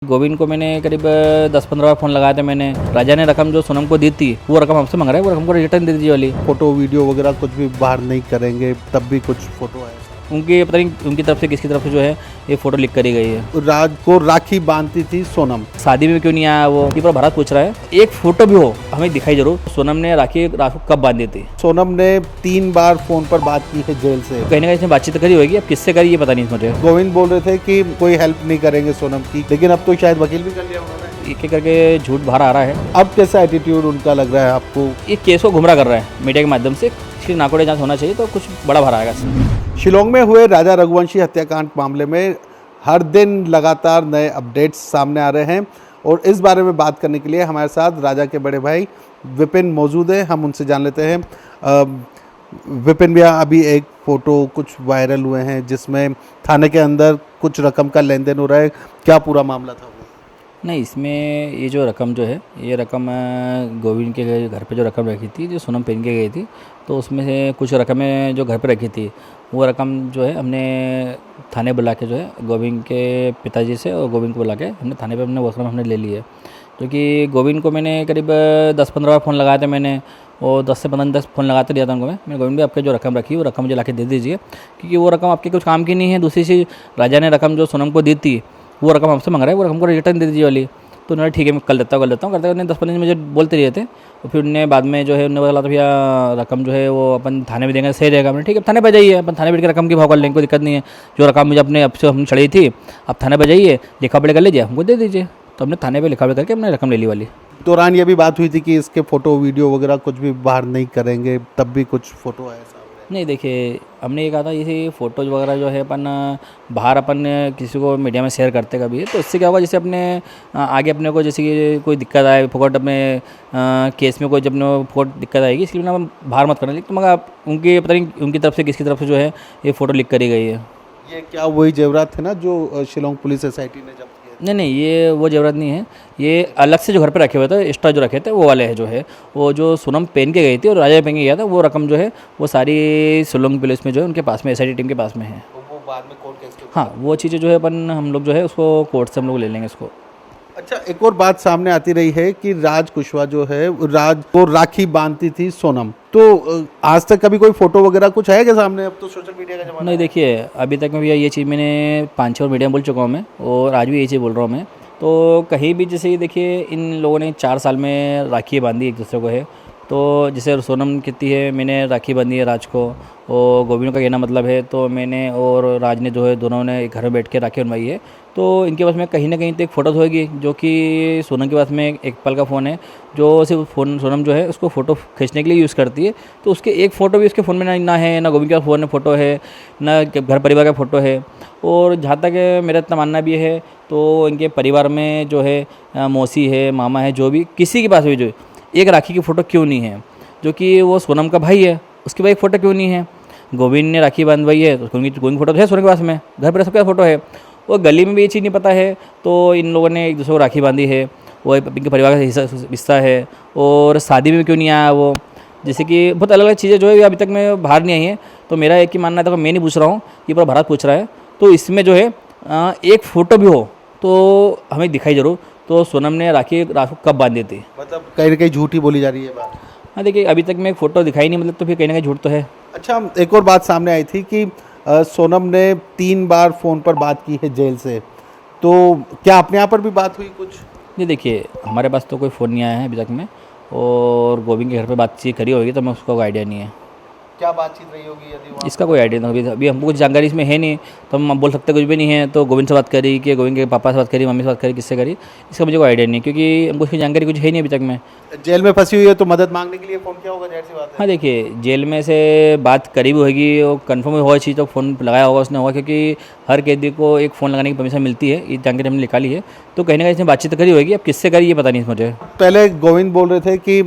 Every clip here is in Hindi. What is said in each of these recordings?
गोविंद को मैंने करीब 10-15 बार फ़ोन लगाया था मैंने। राजा ने रकम जो सोनम को दी थी वो रकम हमसे मांग रहा है, वो रकम को रिटर्न दे दीजिए वाली। फोटो वीडियो वगैरह कुछ भी बाहर नहीं करेंगे, तब भी कुछ फोटो है। उनकी पता नहीं उनकी तरफ से किसकी तरफ से जो है ये फ़ोटो लीक करी गई है। राज को राखी बांधती थी सोनम। शादी में क्यों नहीं आया वो, ये पूरा भारत पूछ रहा है। एक फ़ोटो भी हो हमें दिखाई जरूर, सोनम ने राखी कब बांधी थी। सोनम ने 3 बार फोन पर बात की है जेल से। कहीं ना कहीं इसने बातचीत करी होगी, अब किससे करी ये पता नहीं मुझे। गोविंद बोल रहे थे कि कोई हेल्प नहीं करेंगे सोनम की, लेकिन अब तो शायद वकील भी कर लिया उन्होंने। एक एक करके झूठ बाहर आ रहा है। अब कैसा एटीट्यूड उनका लग रहा है आपको? ये केस को गुमराह कर रहा है मीडिया के माध्यम से। इसकी नाकोड़े जांच होना चाहिए तो कुछ बड़ा बाहर आएगा। शिलोंग में हुए राजा रघुवंशी हत्याकांड मामले में हर दिन लगातार नए अपडेट्स सामने आ रहे हैं और इस बारे में बात करने के लिए हमारे साथ राजा के बड़े भाई विपिन मौजूद हैं। हम उनसे जान लेते हैं। विपिन भैया, अभी एक फ़ोटो कुछ वायरल हुए हैं जिसमें थाने के अंदर कुछ रकम का लेन देन हो रहा है, क्या पूरा मामला था वो? नहीं, इसमें ये जो रकम जो है ये रकम गोविंद के घर पे जो रकम रखी थी, जो सोनम पहन के गई थी, तो उसमें से कुछ रकमें जो घर पे रखी थी वो रकम जो है हमने थाने बुला के जो है गोविंद के पिताजी से और गोविंद को बुला के हमने थाने पे हमने वो रकम हमने ले ली है। क्योंकि गोविंद को मैंने करीब 10-15 बार फ़ोन लगाया था मैंने, और 10 से 15 फ़ोन लगाते दिया था उनको। मैंने गोविंद भाई आपके जो रकम रखी है वो रकम मुझे ला के दे दीजिए, क्योंकि वो रकम आपके कुछ काम की नहीं है। दूसरी चीज़, राजा ने रकम जो सोनम को दी थी वो रकम हमसे मांग रहा है, वो रकम को रिटर्न दे दीजिए वाली। तो उन्होंने ठीक है मैं कल देता हूँ करते उन्होंने 10-15 दिन मुझे बोलते रहे थे। और फिर उन्होंने बाद में जो है उन्होंने बोला था भैया रकम जो है वो अपन थाने में देंगे, सही रहेगा। मैंने ठीक है थाने पर जाइए, अपन थाने बैठ के रकम की भाव कर लेंगे, कोई दिक्कत नहीं है। जो रकम मुझे अपने अब से हमने चढ़ी थी, अब थाने पर जाइए लिखा पढ़ी कर लीजिए, हमको दे दीजिए। तो हमने थाने पर लिखा पढ़ी करके हमने रकम ले ली वाली। दौरान ये भी बात हुई थी कि इसके फ़ोटो वीडियो वगैरह कुछ भी बाहर नहीं करेंगे, तब भी कुछ फ़ोटो है सामने? नहीं, देखिए हमने ये कहा था जैसे फ़ोटोज़ वगैरह जो है अपन बाहर अपन किसी को मीडिया में शेयर करते कभी है, तो इससे क्या होगा, जैसे अपने आगे अपने को जैसे कि कोई दिक्कत आए फोकट अपने केस में कोई जब फोकट दिक्कत आएगी, इसलिए ना हम बाहर मत करना। लेकिन मगर आप उनकी पता नहीं उनकी तरफ से किसकी तरफ से जो है ये फ़ोटो लीक करी गई है। ये क्या वही जेवरात थे ना जो शिलोंग पुलिस सोसाइटी ने जब्त किए? नहीं, ये वो ज़रूरत नहीं है। ये अलग से जो घर पे रखे हुए थे, एक्स्ट्रा जो रखे थे वो वाले हैं जो है, वो जो सोनम पहन के गई थी और राजा पहन के गया था, वो रकम जो है वो सारी शिलोंग पुलिस में जो है उनके पास में एसआईटी टीम के पास में है। वो बाद में कोर्ट केस के? हाँ, वो चीज़ें जो है अपन हम लोग जो है उसको कोर्ट से हम लोग ले लेंगे इसको। अच्छा, एक और बात सामने आती रही है कि राज कुशवाहा जो है, राज को राखी बांधती थी सोनम। तो आज तक कभी कोई फोटो वगैरह कुछ है क्या सामने? अब तो सोशल मीडिया का जमाना नहीं, देखिए अभी तक में भैया ये चीज़ मैंने 5-6 और मीडिया में बोल चुका हूँ मैं, और आज भी ये चीज़ बोल रहा हूँ मैं। तो कहीं भी जैसे ये देखिए इन लोगों ने 4 साल में राखी बांधी एक दूसरे को है। तो जैसे सोनम कहती है मैंने राखी बांधी है राज को, और गोविंद का कहना मतलब है तो मैंने और राज ने जो है दोनों ने एक घर में बैठ के राखी बनवाई है। तो इनके पास में कहीं ना कहीं तो एक फ़ोटो होगी, जो कि सोनम के पास में एक एप्पल का फ़ोन है, जो सिर्फ फ़ोन सोनम जो है उसको फ़ोटो खींचने के लिए यूज़ करती है। तो उसके एक फ़ोटो भी उसके फ़ोन में ना है, ना गोविंद का फ़ोन में फ़ोटो है, ना घर परिवार का फ़ोटो है। और जहाँ तक मेरा इतना मानना भी है, तो इनके परिवार में जो है मौसी है, मामा है, जो भी किसी के पास भी जो एक राखी की फ़ोटो क्यों नहीं है, जो कि वो सोनम का भाई है उसके भाई फ़ोटो क्यों नहीं है। गोविंद ने राखी बांधवाई है तो गोविंद की फ़ोटो तो है सोनम के पास में, घर पर सबके फ़ोटो है। और गली में भी ये चीज़ नहीं पता है, तो इन लोगों ने एक दूसरे को राखी बांधी है, वो इनके परिवार का हिस्सा है। और शादी में क्यों नहीं आया वो, जैसे कि बहुत अलग अलग चीज़ें जो है अभी तक में बाहर नहीं आई हैं। तो मेरा एक ही मानना है, तो मैं नहीं पूछ रहा हूँ, ये पूरा भारत पूछ रहा है। तो इसमें जो है एक फ़ोटो भी हो तो हमें दिखाई जरूर, तो सोनम ने राखी कब बांधी थी। मतलब कहीं ना कहीं झूठी बोली जा रही है बात। हाँ, देखिए अभी तक में एक फ़ोटो दिखाई नहीं, मतलब तो फिर कहीं ना कहीं झूठ तो है। अच्छा, एक और बात सामने आई थी कि सोनम ने 3 बार फ़ोन पर बात की है जेल से, तो क्या अपने यहाँ पर भी बात हुई कुछ? नहीं, देखिए हमारे पास तो कोई फ़ोन नहीं आया है अभी तक में, और गोविंद के घर पे बातचीत करी होगी तो मैं उसका कोई आइडिया नहीं है। क्या बातचीत रही होगी यदि वहाँ? इसका कोई आइडिया नहीं, अभी हमको कुछ जानकारी इसमें है नहीं, तो हम बोल सकते कुछ भी नहीं है। तो गोविंद से बात करी कि गोविंद के पापा से बात करी, मम्मी से बात करी, किससे करी, इसका मुझे कोई आइडिया नहीं, क्योंकि हमको इसकी जानकारी कुछ है नहीं अभी तक में। जेल में फंसी हुई है तो मदद मांगने के लिए फ़ोन किया होगा, जाहिर सी बात है। हाँ, देखिए जेल में से बात करी भी होगी और कन्फर्म होगा चीज़, तो फ़ोन लगाया होगा उसने होगा, क्योंकि हर कैदी को एक फ़ोन लगाने की परमिशन मिलती है, ये जानकारी हमने निकाली है। तो कहीं ना कहीं इसने बातचीत करी होगी, अब किससे करी ये पता नहीं मुझे। पहले गोविंद बोल रहे थे कि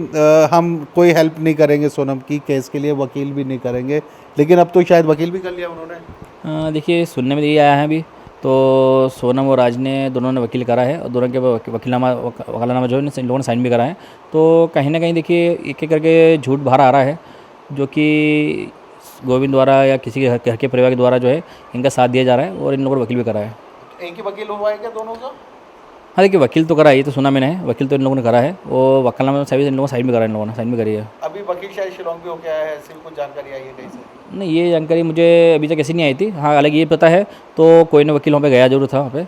हम कोई हेल्प नहीं करेंगे सोनम की केस के लिए, वकील भी नहीं करेंगे, लेकिन अब तो शायद वकील भी कर लिया उन्होंने। देखिए सुनने में ये आया है अभी, तो सोनम और राज ने दोनों ने वकील करा है, और दोनों के वकालतनामा जो है इन लोगों ने साइन भी करा है। तो कहीं ना कहीं देखिए एक एक करके झूठ बाहर आ रहा है, जो कि गोविंद द्वारा या किसी के घर के परिवार के द्वारा जो है इनका साथ दिया जा रहा है, और इन लोगों ने वकील भी करा है। एक ही वकील हुआ है क्या दोनों का? हाँ देखिए, वकील तो करा है, ये तो सुना मैंने है, वकील तो इन लोगों ने करा है, और वकालतनामा साबित इन लोगों ने साइन भी करा है, इन लोगों ने साइन भी करी है। अभी वकील शायद शिलोंग भी होके आया है, ऐसी भी कुछ जानकारी आई है कहीं से? नहीं, ये जानकारी मुझे अभी तक ऐसी नहीं आई थी। हाँ, अलग ये पता है तो कोई ना वकील वहाँ पे गया जरूर था, वहाँ पे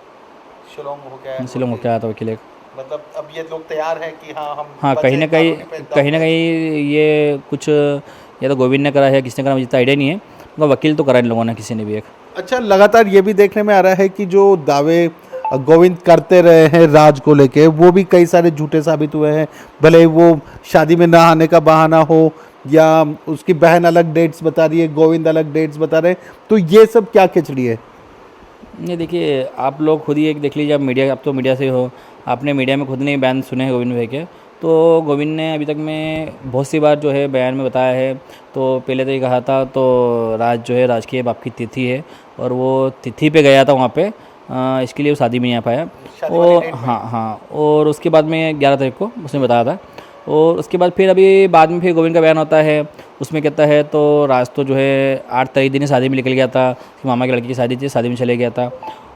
शिलोंग होके आया है शिलोंग होकर आया था वकील एक। मतलब अब ये लोग तैयार हैं कि हाँ हम हाँ, बचे कहीं ना कहीं कानूनी पे दम कहीं ना है। कहीं ये कुछ या तो गोविंद ने करा है, किसने करा मुझे इतना आइडिया नहीं है, मगर वकील तो करा इन लोगों ने किसी ने भी एक। अच्छा, लगातार ये भी देखने में आ रहा है कि जो दावे गोविंद करते रहे हैं राज को लेके, वो भी कई सारे झूठे साबित हुए हैं। भले ही वो शादी में ना आने का बहाना हो, या उसकी बहन अलग डेट्स बता रही है, गोविंद अलग डेट्स बता रहे हैं, तो ये सब क्या खिचड़ी है? ये देखिए, आप लोग खुद ही एक देख लीजिए, आप मीडिया, आप तो मीडिया से हो, आपने मीडिया में खुद ने बयान सुने हैं गोविंद भाई के। तो गोविंद ने अभी तक में बहुत सी बार जो है बयान में बताया है। तो पहले तो ये कहा था, तो राज जो है, राज की बाप की तिथि है और वो तिथि पे गया था वहाँ पे, इसके लिए वो शादी में नहीं आ पाया। और हाँ, और उसके बाद में 11 तारीख को उसने बताया था। और उसके बाद फिर अभी बाद में फिर गोविंद का बयान होता है, उसमें कहता है तो राज तो जो है 8 तारीख दिन शादी में निकल गया था, कि मामा की लड़की की शादी थी, शादी में चले गया था।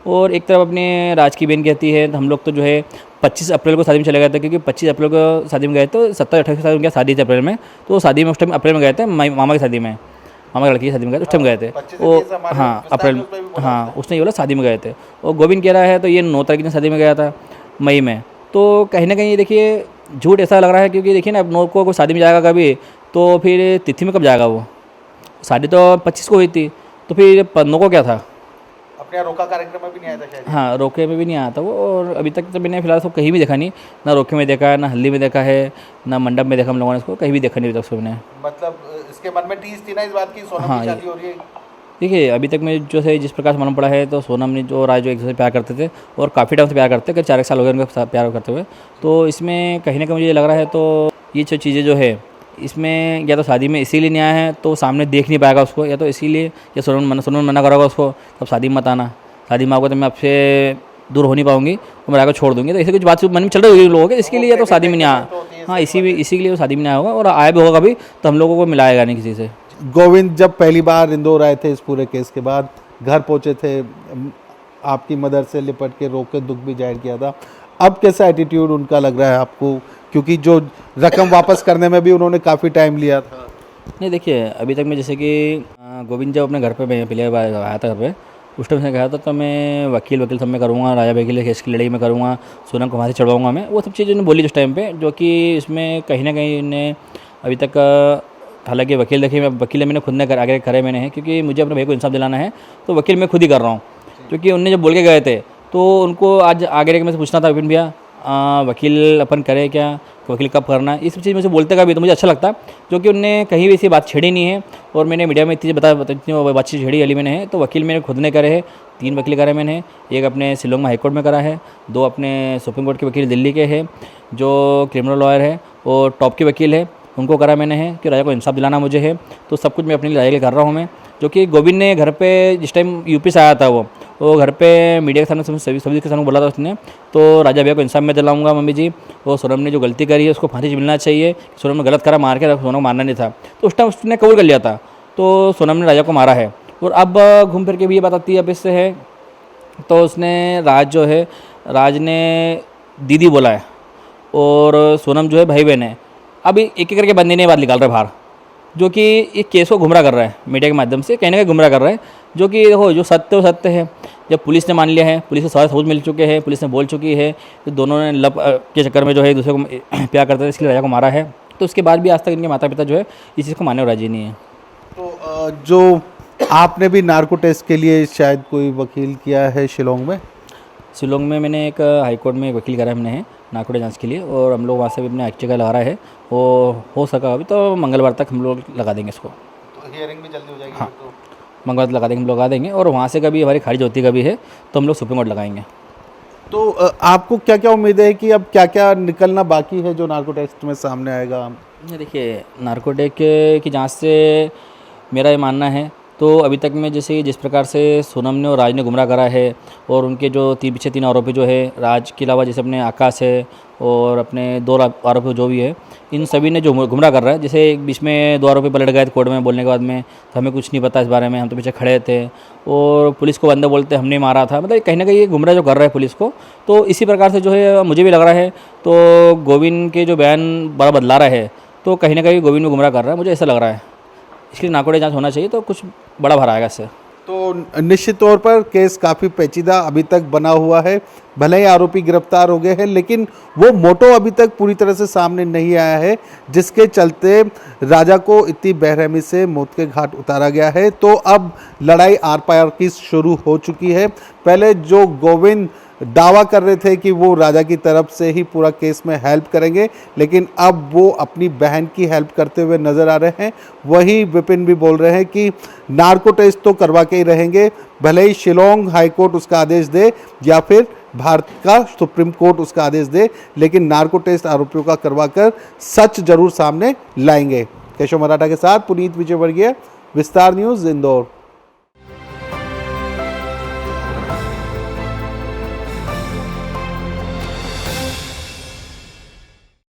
और एक तरफ अपने राज की बहन कहती है हम लोग तो जो है 25 अप्रैल को शादी में चले गए थे, क्योंकि 25 अप्रैल को शादी में गए तो 27-28 शादी में शादी थी अप्रैल में, तो शादी में उस टाइम अप्रैल में गए थे, मामा की शादी में, मामा की लड़की की शादी में गए, उस टाइम गए थे। वो हाँ अप्रैल, हाँ उसने ये बोला शादी में गए थे। और गोविंद कह रहा है तो ये 9 तारीख की शादी में गया था, मई में। तो कहीं ना कहीं ये देखिए झूठ ऐसा लग रहा है, क्योंकि देखिए ना, अब 9 को कोई शादी में जाएगा कभी, तो फिर तिथि में कब जाएगा वो? शादी तो 25 को हुई थी, तो फिर 9 को क्या था? अपने यहाँ रोका कार्यक्रम में भी नहीं आया था शायद। हाँ, रोके में भी नहीं आया था वो। और अभी तक तो मैंने फिलहाल उसको कहीं भी देखा नहीं, ना रोके में देखा है, ना हल्दी में देखा है, ना मंडप में देखा हम लोगों ने, इसको कहीं भी देखा नहीं अभी तक उसको मैंने। मतलब इसके मन में टीस थी ना इस बात की, सोनम हाँ, की शादी हो रही है। देखिए अभी तक में जो है जिस प्रकार से मालूम पड़ा है, तो सोनम ने जो राज जो एक दूसरे से प्यार करते थे, और काफ़ी टाइम से प्यार करते, 4 साल हो गए उनका प्यार करते हुए। तो इसमें कहीं ना कहीं मुझे लग रहा है, तो ये जो चीज़ें जो है इसमें, या तो शादी में इसीलिए नहीं आया है तो सामने देख नहीं पाएगा उसको, या तो इसीलिए, या सोनम मना करेगा उसको तब शादी में मत आना, शादी में आओगे तो मैं आपसे दूर हो नहीं पाऊंगी और मैं आगे छोड़ दूंगी, तो ऐसी कुछ बात मन में चल रही होगी लोगों के, इसके लिए या तो शादी में नहीं आया। हाँ, इसी के लिए वो शादी में नहीं आया होगा, और आया भी होगा कभी तो हम लोगों को मिलाएगा नहीं किसी से। गोविंद जब पहली बार इंदौर आए थे इस पूरे केस के बाद, घर पहुंचे थे, आपकी मदर से लिपट के रो के दुख भी जाहिर किया था, अब कैसा एटीट्यूड उनका लग रहा है आपको? क्योंकि जो रकम वापस करने में भी उन्होंने काफ़ी टाइम लिया था। नहीं देखिए, अभी तक मैं जैसे कि गोविंद जब अपने घर पे मैं पहले बार आया था घर पे, उस टाइम से कहा था तो मैं वकील सब में करूँगा, राजा भाई के लिए केस की लड़ाई में करूँगा, सोनम को वहाँ से चढ़वाऊँगा मैं, वो सब चीज़ें उन्होंने बोली उस टाइम पे, जो कि इसमें कहीं ना कहीं ने अभी तक, हालांकि वकील देखिए, मैं वकील मैंने खुद ने आगे करे मैंने है, क्योंकि मुझे अपने भाई को इंसाफ दिलाना है, तो वकील मैं खुद ही कर रहा हूँ। क्योंकि उनने जब बोल के गए थे तो उनको आज आगे रह के मुझसे पूछना था, विपिन भैया वकील अपन करे क्या, वकील कब करना है, ये सब चीज़ मुझे बोलते का भी तो मुझे अच्छा लगता, जो कि उनने कहीं भी ऐसी बात छेड़ी नहीं है। और मैंने मीडिया में इतनी बातचीत छेड़ी अली मैंने है, तो वकील मेरे खुद ने करे है, 3 वकील करे मैंने, एक अपने शिलोंग में हाईकोर्ट में करा है, 2 अपने सुप्रीम कोर्ट के वकील दिल्ली के हैं जो क्रिमिनल लॉयर है और टॉप के वकील है, उनको करा मैंने है कि राजा को इंसाफ दिलाना मुझे है। तो सब कुछ मैं अपने लिए राजा के कर रहा हूँ मैं, जो कि गोविंद ने घर पे जिस टाइम यूपी से आया था वो घर पे मीडिया के सामने सभी के सामने बोला था उसने, तो राजा भैया को इंसाफ में दिलाऊंगा मम्मी जी, वो सोनम ने जो गलती करी है उसको फांसी मिलना चाहिए, सोनम ने गलत करा, मार के सोनम को मारना नहीं था, तो उस टाइम उसने कबूल कर लिया था, तो सोनम ने राजा को मारा है। और अब घूम फिर के भी ये बात आती है अब इससे है, तो उसने राज ने दीदी बोला है और सोनम जो है भाई बहन है। अब एक एक करके बंदे ने बात निकाल रहे बाहर, जो कि एक केस को गुमराह कर रहा है मीडिया के माध्यम से, कहने का गुमराह कर रहा है, जो कि देखो जो सत्य वो सत्य है। जब पुलिस ने मान लिया है, पुलिस को सारे सबूत मिल चुके हैं, पुलिस ने बोल चुकी है कि दोनों ने लव के चक्कर में जो है एक दूसरे को प्यार करते थे, इसलिए राजा को मारा है। तो उसके बाद भी आज तक इनके माता पिता जो है इस चीज़ को मानने को राजी नहीं है। तो जो आपने भी नार्को टेस्ट के लिए शायद कोई वकील किया है शिलोंग में? शिलोंग में मैंने एक हाईकोर्ट में एक वकील करा है मैंने नार्को जांच के लिए, और हम लोग वहाँ से भी अपने एक्टिवा लगा रहा है, वो हो सका अभी तो मंगलवार तक हम लोग लगा देंगे इसको। तो हियरिंग भी जल्दी हो जाएगी? हाँ, मंगलवार लगा देंगे, हम लोग लगा देंगे, और वहाँ से कभी हमारी खारिज होती कभी है तो हम लोग सुप्रीम कोर्ट लगाएंगे। तो आपको क्या क्या उम्मीद है कि अब क्या क्या निकलना बाकी है जो नार्को टेस्ट में सामने आएगा? देखिए, नार्कोटिक की जांच से मेरा ये मानना है तो अभी तक में जैसे जिस प्रकार से सोनम ने और राज ने गुमराह करा है, और उनके जो पीछे 3 आरोपी जो है, राज के अलावा जैसे अपने आकाश है और अपने 2 आरोपी जो भी है, इन सभी ने जो गुमराह कर रहा है। जैसे एक बीच में 2 आरोपी पलट गए थे कोर्ट में बोलने के बाद में, तो हमें कुछ नहीं पता इस बारे में, हम तो पीछे खड़े थे, और पुलिस को बंदे बोलते हमने मारा था। मतलब कहीं ना कहीं ये गुमराह जो कर रहा है पुलिस को, तो इसी प्रकार से जो है मुझे भी लग रहा है। तो गोविंद के जो बयान बड़ा बदला रहा है, तो कहीं ना कहीं गोविंद को गुमराह कर रहा है, मुझे ऐसा लग रहा है। इसके लिए नाकोड़े जांच होना चाहिए, तो कुछ बड़ा भरा आएगा इससे। तो निश्चित तौर पर केस काफ़ी पेचीदा अभी तक बना हुआ है। भले ही आरोपी गिरफ्तार हो गए हैं, लेकिन वो मोटो अभी तक पूरी तरह से सामने नहीं आया है, जिसके चलते राजा को इतनी बेरहमी से मौत के घाट उतारा गया है। तो अब लड़ाई आर पार की शुरू हो चुकी है। पहले जो गोविंद दावा कर रहे थे कि वो राजा की तरफ से ही पूरा केस में हेल्प करेंगे, लेकिन अब वो अपनी बहन की हेल्प करते हुए नज़र आ रहे हैं। वही विपिन भी बोल रहे हैं कि नार्को टेस्ट तो करवा के ही रहेंगे, भले ही शिलोंग हाई कोर्ट उसका आदेश दे या फिर भारत का सुप्रीम कोर्ट उसका आदेश दे, लेकिन नार्को टेस्ट आरोपियों का करवा कर सच जरूर सामने लाएंगे। केशव मराठा के साथ पुनीत विजयवर्गीय, विस्तार न्यूज़, इंदौर।